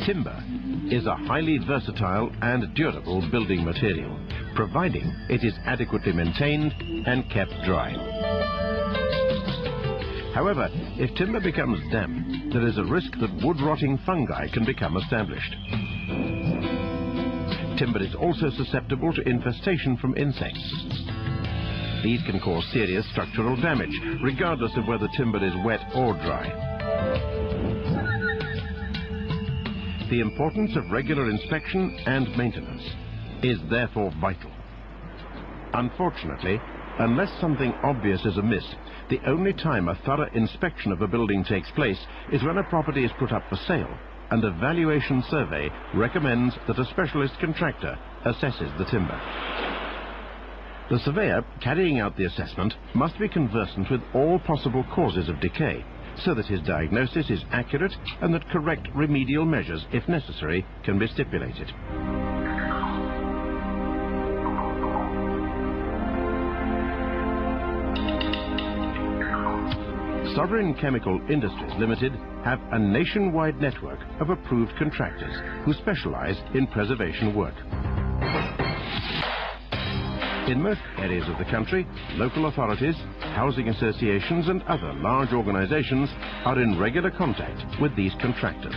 Timber is a highly versatile and durable building material, providing it is adequately maintained and kept dry. However, if timber becomes damp, there is a risk that wood-rotting fungi can become established. Timber is also susceptible to infestation from insects. These can cause serious structural damage, regardless of whether timber is wet or dry. The importance of regular inspection and maintenance is therefore vital. Unfortunately, unless something obvious is amiss, the only time a thorough inspection of a building takes place is when a property is put up for sale and a valuation survey recommends that a specialist contractor assesses the timber. The surveyor carrying out the assessment must be conversant with all possible causes of decay, so that his diagnosis is accurate and that correct remedial measures, if necessary, can be stipulated. Sovereign Chemical Industries Limited have a nationwide network of approved contractors who specialize in preservation work. In most areas of the country, local authorities, housing associations and other large organizations are in regular contact with these contractors.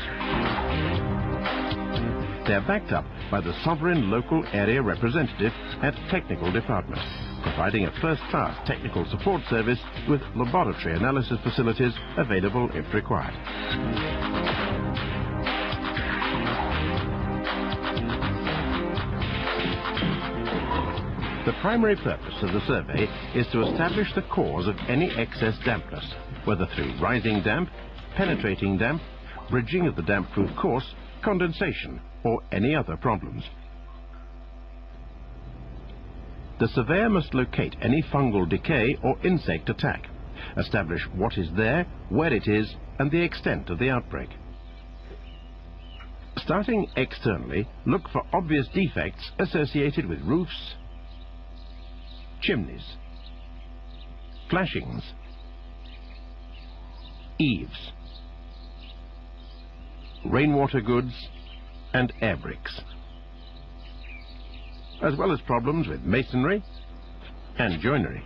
They are backed up by the sovereign local area representative at Technical Department, providing a first-class technical support service with laboratory analysis facilities available if required. The primary purpose of the survey is to establish the cause of any excess dampness, whether through rising damp, penetrating damp, bridging of the damp-proof course, condensation, or any other problems. The surveyor must locate any fungal decay or insect attack, establish what is there, where it is, and the extent of the outbreak. Starting externally, look for obvious defects associated with roofs, chimneys, flashings, eaves, rainwater goods, and air bricks, as well as problems with masonry and joinery.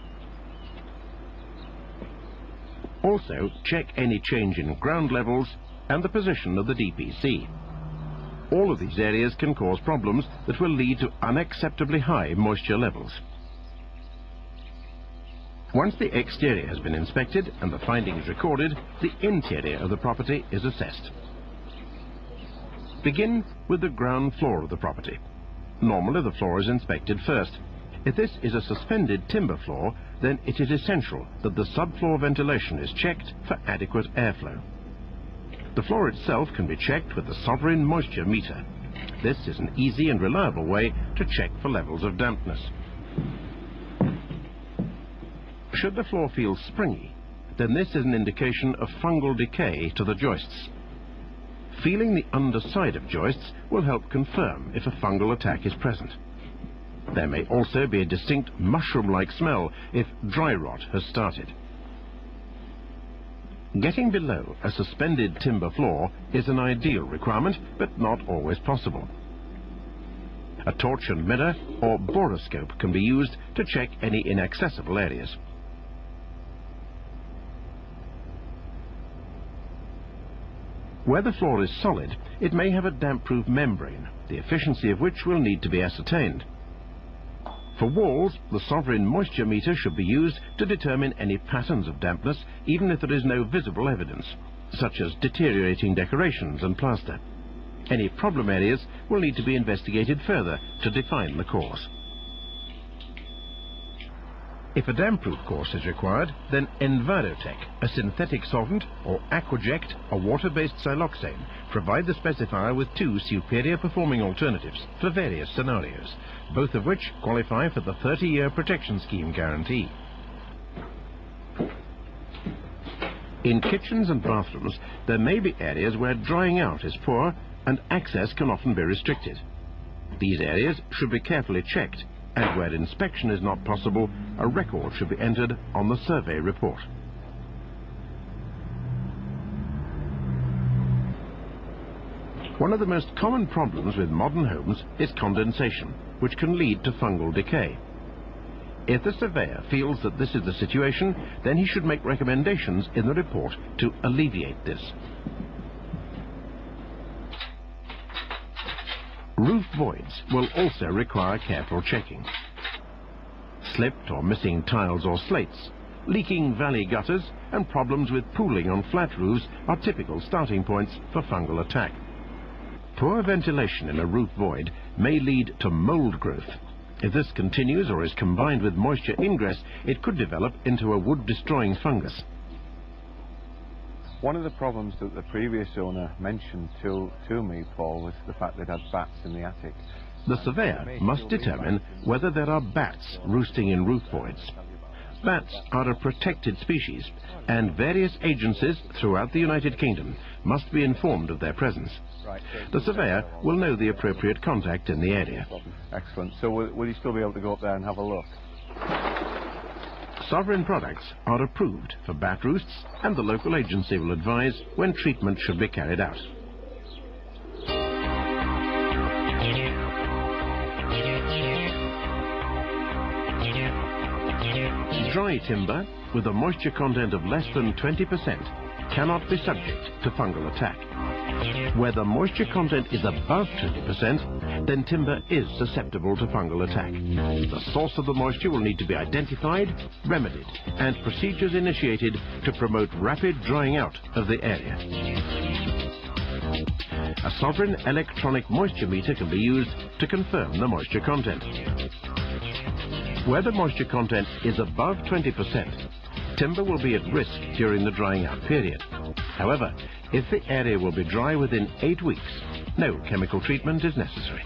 Also, check any change in ground levels and the position of the DPC. All of these areas can cause problems that will lead to unacceptably high moisture levels. Once the exterior has been inspected and the findings recorded, the interior of the property is assessed. Begin with the ground floor of the property. Normally the floor is inspected first. If this is a suspended timber floor, then it is essential that the subfloor ventilation is checked for adequate airflow. The floor itself can be checked with the sovereign moisture meter. This is an easy and reliable way to check for levels of dampness. Should the floor feel springy, then this is an indication of fungal decay to the joists. Feeling the underside of joists will help confirm if a fungal attack is present. There may also be a distinct mushroom-like smell if dry rot has started. Getting below a suspended timber floor is an ideal requirement, but not always possible. A torch and mirror or borescope can be used to check any inaccessible areas. Where the floor is solid, it may have a damp-proof membrane, the efficiency of which will need to be ascertained. For walls, the sovereign moisture meter should be used to determine any patterns of dampness, even if there is no visible evidence, such as deteriorating decorations and plaster. Any problem areas will need to be investigated further to define the cause. If a damp-proof course is required, then Envirotech, a synthetic solvent, or Aquaject, a water-based siloxane, provide the specifier with two superior performing alternatives for various scenarios, both of which qualify for the 30-year protection scheme guarantee. In kitchens and bathrooms, there may be areas where drying out is poor and access can often be restricted. These areas should be carefully checked, and where inspection is not possible, a record should be entered on the survey report. One of the most common problems with modern homes is condensation, which can lead to fungal decay. If the surveyor feels that this is the situation, then he should make recommendations in the report to alleviate this. Roof voids will also require careful checking. Slipped or missing tiles or slates, leaking valley gutters, and problems with pooling on flat roofs are typical starting points for fungal attack. Poor ventilation in a roof void may lead to mold growth. If this continues or is combined with moisture ingress, it could develop into a wood-destroying fungus. One of the problems that the previous owner mentioned to me, Paul, was the fact that it had bats in the attic. The surveyor must determine whether there are bats roosting in roof voids. Bats are a protected species, and various agencies throughout the United Kingdom must be informed of their presence. The surveyor will know the appropriate contact in the area. Excellent. So will you still be able to go up there and have a look? Sovereign products are approved for bat roosts, and the local agency will advise when treatment should be carried out. Dry timber with a moisture content of less than 20% cannot be subject to fungal attack. Where the moisture content is above 20%, then timber is susceptible to fungal attack. The source of the moisture will need to be identified, remedied, and procedures initiated to promote rapid drying out of the area. A sovereign electronic moisture meter can be used to confirm the moisture content. Where the moisture content is above 20%, timber will be at risk during the drying out period. However, if the area will be dry within 8 weeks, no chemical treatment is necessary.